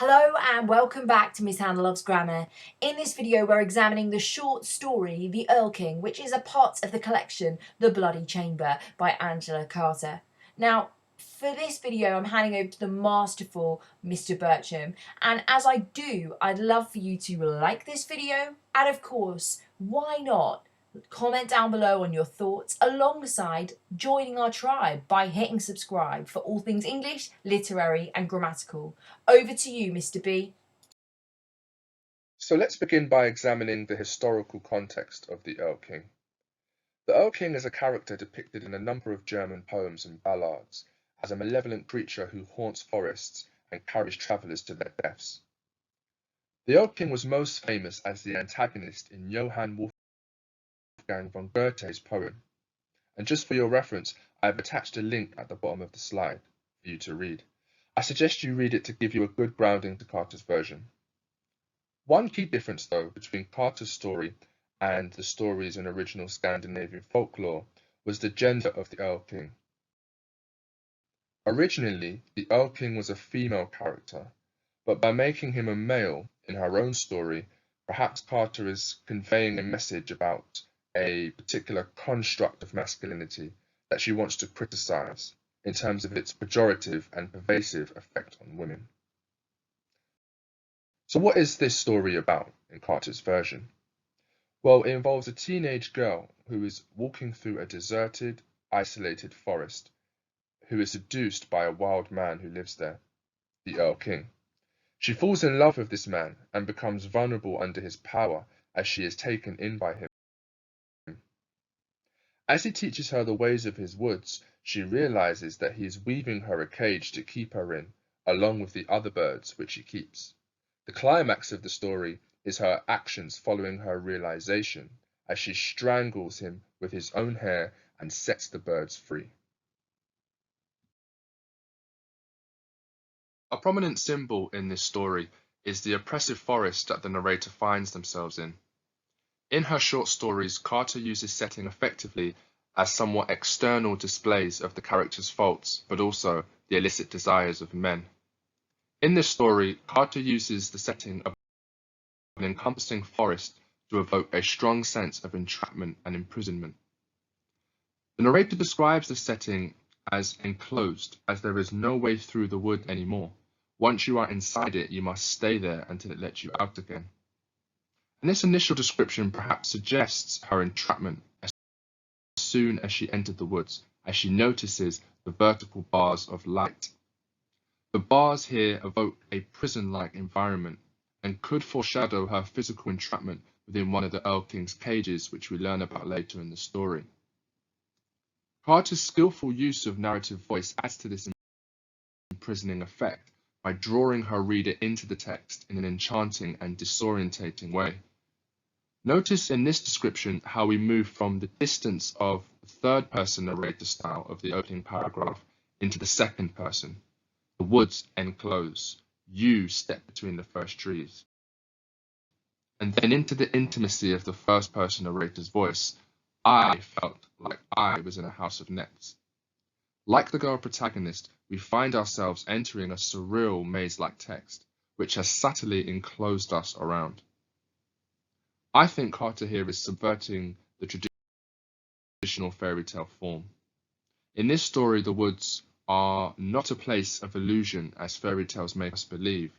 Hello and welcome back to Miss Hannah Loves Grammar. In this video we're examining the short story The Erl-King, which is a part of the collection The Bloody Chamber by Angela Carter. Now, for this video I'm handing over to the masterful Mr. Bircham, and as I do, I'd love for you to like this video, and of course, why not comment down below on your thoughts alongside joining our tribe by hitting subscribe for all things English, literary and grammatical. Over to you, Mr. B. So let's begin by examining the historical context of the Erl-King. The Erl-King is a character depicted in a number of German poems and ballads as a malevolent creature who haunts forests and carries travellers to their deaths. The Erl-King was most famous as the antagonist in Johann Wolfgang von Goethe's poem, and just for your reference, I have attached a link at the bottom of the slide for you to read. I suggest you read it to give you a good grounding to Carter's version. One key difference, though, between Carter's story and the stories in original Scandinavian folklore was the gender of the Erl-King. Originally, the Erl-King was a female character, but by making him a male in her own story, perhaps Carter is conveying a message about a particular construct of masculinity that she wants to criticize in terms of its pejorative and pervasive effect on women. So what is this story about in Carter's version? Well, it involves a teenage girl who is walking through a deserted, isolated forest, who is seduced by a wild man who lives there, the Erl-King. She falls in love with this man and becomes vulnerable under his power as she is taken in by him. As he teaches her the ways of his woods, she realizes that he is weaving her a cage to keep her in, along with the other birds which he keeps. The climax of the story is her actions following her realization as she strangles him with his own hair and sets the birds free. A prominent symbol in this story is the oppressive forest that the narrator finds themselves in. In her short stories, Carter uses setting effectively as somewhat external displays of the character's faults, but also the illicit desires of men. In this story, Carter uses the setting of an encompassing forest to evoke a strong sense of entrapment and imprisonment. The narrator describes the setting as enclosed, as there is no way through the wood anymore. Once you are inside it, you must stay there until it lets you out again. And this initial description perhaps suggests her entrapment as soon as she entered the woods, as she notices the vertical bars of light. The bars here evoke a prison-like environment and could foreshadow her physical entrapment within one of the Erl-King's cages, which we learn about later in the story. Carter's skillful use of narrative voice adds to this imprisoning effect by drawing her reader into the text in an enchanting and disorientating way. Notice in this description how we move from the distance of the third-person narrator style of the opening paragraph into the second person. The woods enclose. You step between the first trees. And then into the intimacy of the first-person narrator's voice. I felt like I was in a house of nets. Like the girl protagonist, we find ourselves entering a surreal maze-like text, which has subtly enclosed us around. I think Carter here is subverting the traditional fairy tale form. In this story, the woods are not a place of illusion as fairy tales make us believe.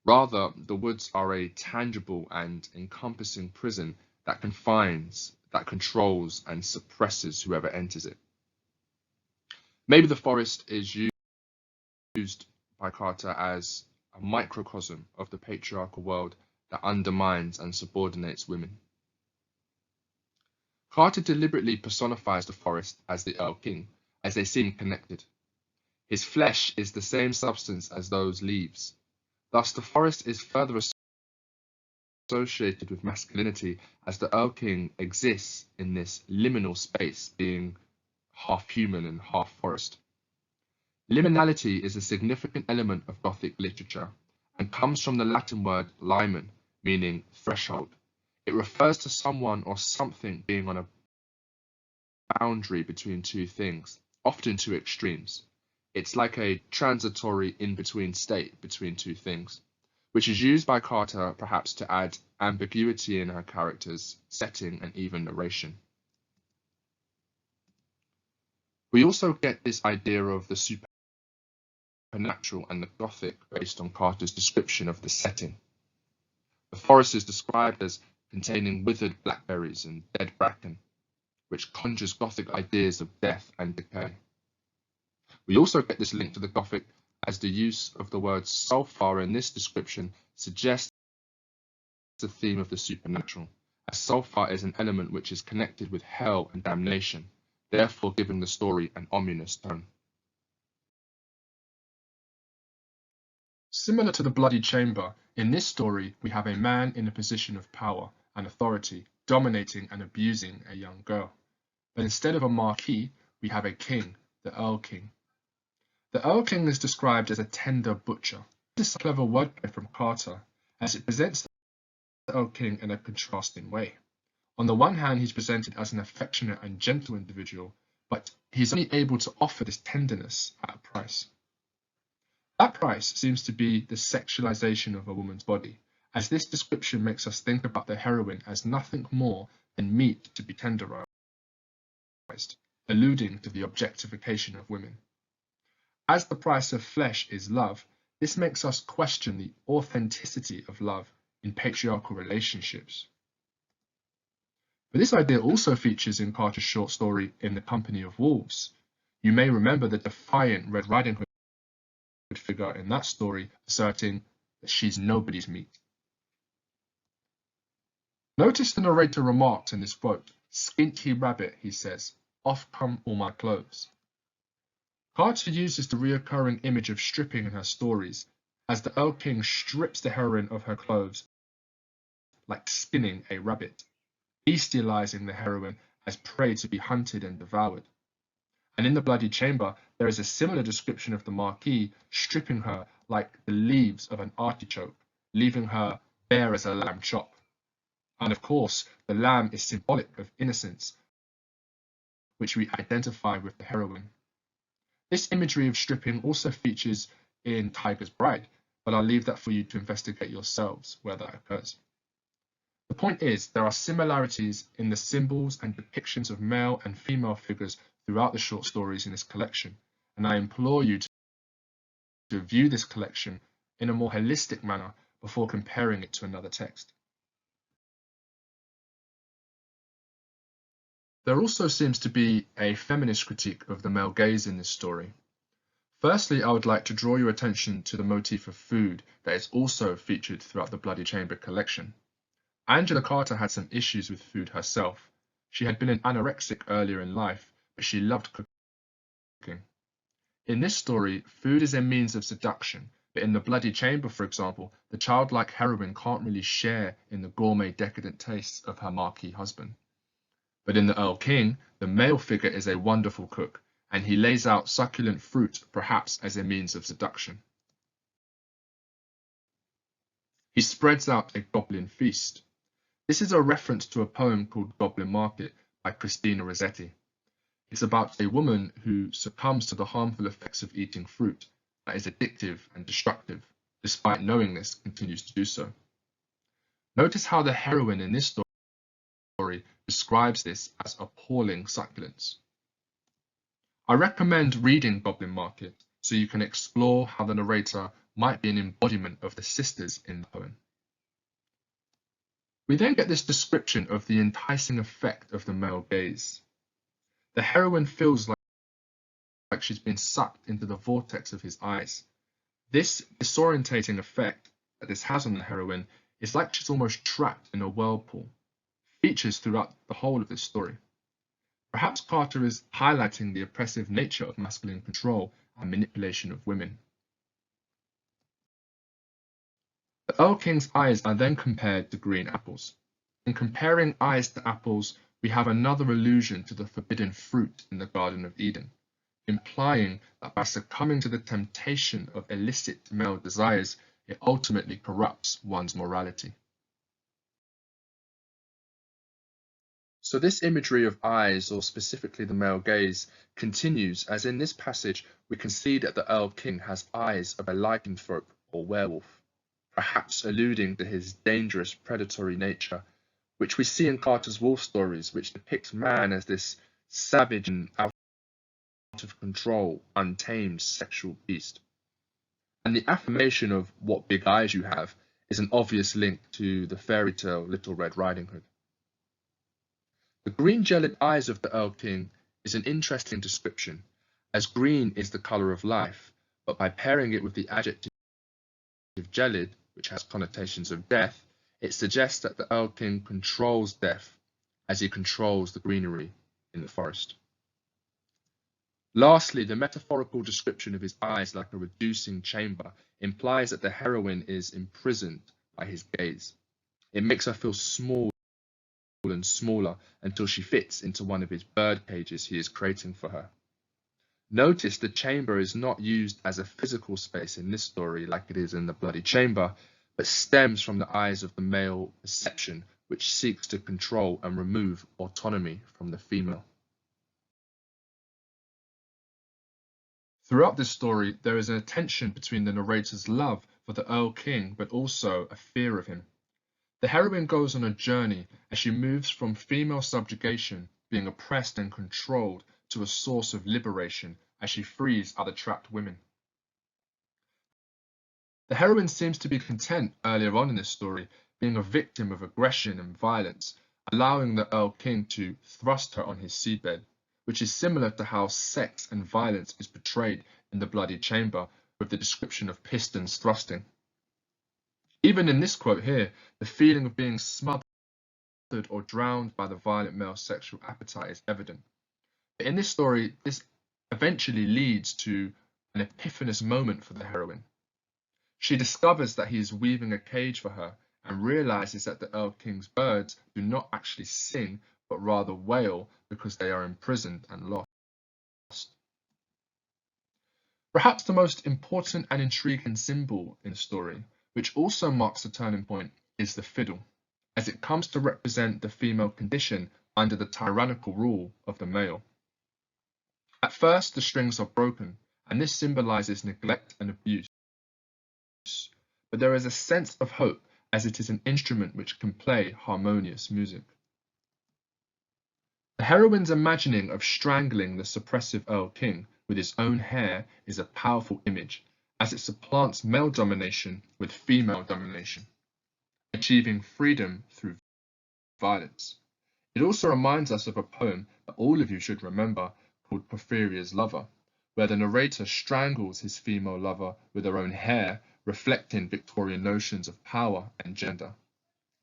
Rather, the woods are a tangible and encompassing prison that confines, that controls and suppresses whoever enters it. Maybe the forest is used by Carter as a microcosm of the patriarchal world that undermines and subordinates women. Carter deliberately personifies the forest as the Erl-King, as they seem connected. His flesh is the same substance as those leaves. Thus, the forest is further associated with masculinity as the Erl-King exists in this liminal space, being half human and half forest. Liminality is a significant element of Gothic literature and comes from the Latin word limen, meaning threshold. It refers to someone or something being on a boundary between two things, often two extremes. It's like a transitory in-between state between two things. which is used by Carter perhaps to add ambiguity in her characters, setting, and even narration. We also get this idea of the supernatural and the gothic based on Carter's description of the setting. The forest is described as containing withered blackberries and dead bracken, which conjures gothic ideas of death and decay. We also get this link to the gothic as the use of the word sulfur in this description suggests the theme of the supernatural, as sulfur is an element which is connected with hell and damnation, therefore giving the story an ominous tone. Similar to the Bloody Chamber, in this story we have a man in a position of power and authority dominating and abusing a young girl. But instead of a marquis, we have a king, the Erl-King. The Erl-King is described as a tender butcher. This is a clever wordplay from Carter, as it presents the Erl-King in a contrasting way. On the one hand, he's presented as an affectionate and gentle individual, but he's only able to offer this tenderness at a price. That price seems to be the sexualization of a woman's body, as this description makes us think about the heroine as nothing more than meat to be tenderized, alluding to the objectification of women. As the price of flesh is love, this makes us question the authenticity of love in patriarchal relationships. But this idea also features in Carter's short story In the Company of Wolves. You may remember the defiant Red Riding Hood figure in that story asserting that she's nobody's meat. Notice the narrator remarks in this quote, "Skinty rabbit," he says, "off come all my clothes." Carter uses the reoccurring image of stripping in her stories, as the Erl-King strips the heroine of her clothes like skinning a rabbit, bestializing the heroine as prey to be hunted and devoured. And in the Bloody Chamber, there is a similar description of the Marquis stripping her like the leaves of an artichoke, leaving her bare as a lamb chop. And of course, the lamb is symbolic of innocence, which we identify with the heroine. This imagery of stripping also features in Tiger's Bride, but I'll leave that for you to investigate yourselves where that occurs. The point is, there are similarities in the symbols and depictions of male and female figures throughout the short stories in this collection, and I implore you to view this collection in a more holistic manner before comparing it to another text. There also seems to be a feminist critique of the male gaze in this story. Firstly, I would like to draw your attention to the motif of food that is also featured throughout the Bloody Chamber collection. Angela Carter had some issues with food herself. She had been an anorexic earlier in life, but she loved cooking. In this story, food is a means of seduction, but in the Bloody Chamber, for example, the childlike heroine can't really share in the gourmet decadent tastes of her marquis husband. But in the Erl-King, the male figure is a wonderful cook, and he lays out succulent fruit perhaps as a means of seduction. He spreads out a goblin feast. This is a reference to a poem called Goblin Market by Christina Rossetti. It's about a woman who succumbs to the harmful effects of eating fruit that is addictive and destructive, despite knowing this, continues to do so. Notice how the heroine in this story describes this as appalling succulence. I recommend reading Goblin Market so you can explore how the narrator might be an embodiment of the sisters in the poem. We then get this description of the enticing effect of the male gaze. The heroine feels like she's been sucked into the vortex of his eyes. This disorientating effect that this has on the heroine is like she's almost trapped in a whirlpool. Features throughout the whole of this story. Perhaps Carter is highlighting the oppressive nature of masculine control and manipulation of women. The Erl-King's eyes are then compared to green apples. In comparing eyes to apples, we have another allusion to the forbidden fruit in the Garden of Eden, implying that by succumbing to the temptation of illicit male desires, it ultimately corrupts one's morality. So this imagery of eyes, or specifically the male gaze, continues as in this passage we can see that the Erl-King has eyes of a lycanthrope or werewolf. perhaps alluding to his dangerous predatory nature, which we see in Carter's wolf stories, which depicts man as this savage and out of control, untamed sexual beast. And the affirmation of what big eyes you have is an obvious link to the fairy tale Little Red Riding Hood. The green gelid eyes of the Erl-King is an interesting description, as green is the colour of life, but by pairing it with the adjective gelid, which has connotations of death, it suggests that the Erl-King controls death as he controls the greenery in the forest. Lastly, the metaphorical description of his eyes like a reducing chamber implies that the heroine is imprisoned by his gaze. It makes her feel small and smaller until she fits into one of his bird cages he is creating for her. Notice the chamber is not used as a physical space in this story like it is in the Bloody Chamber, but stems from the eyes of the male perception, which seeks to control and remove autonomy from the female. Throughout this story, there is a tension between the narrator's love for the Erl-King, but also a fear of him. The heroine goes on a journey as she moves from female subjugation, being oppressed and controlled, to a source of liberation as she frees other trapped women. The heroine seems to be content earlier on in this story, being a victim of aggression and violence, allowing the Erl-King to thrust her on his seabed, which is similar to how sex and violence is portrayed in the Bloody Chamber with the description of pistons thrusting. Even in this quote here, the feeling of being smothered or drowned by the violent male sexual appetite is evident. But in this story, this eventually leads to an epiphanous moment for the heroine. She discovers that he is weaving a cage for her and realizes that the Erl-King's birds do not actually sing, but rather wail because they are imprisoned and lost. Perhaps the most important and intriguing symbol in the story, which also marks a turning point, is the fiddle, as it comes to represent the female condition under the tyrannical rule of the male. At first, the strings are broken, and this symbolizes neglect and abuse. But there is a sense of hope, as it is an instrument which can play harmonious music. The heroine's imagining of strangling the suppressive Erl-King with his own hair is a powerful image, as it supplants male domination with female domination, achieving freedom through violence. It also reminds us of a poem that all of you should remember called Porphyria's Lover, where the narrator strangles his female lover with her own hair, reflecting Victorian notions of power and gender.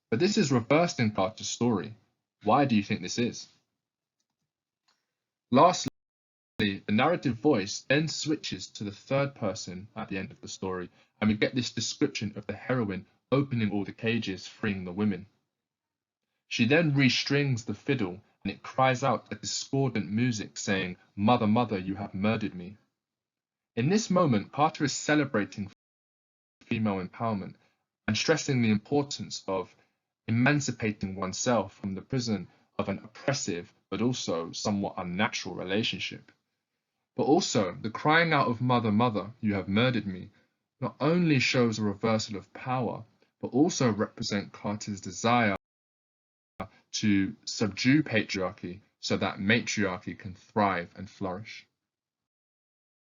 But this is reversed in Carter's story. Why do you think this is? Lastly, the narrative voice then switches to the third person at the end of the story, and we get this description of the heroine opening all the cages, freeing the women. She then restrings the fiddle, and it cries out a discordant music saying, "Mother, mother, you have murdered me." In this moment, Carter is celebrating female empowerment and stressing the importance of emancipating oneself from the prison of an oppressive but also somewhat unnatural relationship. But also, the crying out of "Mother, mother, you have murdered me" not only shows a reversal of power, but also represent Carter's desire to subdue patriarchy so that matriarchy can thrive and flourish.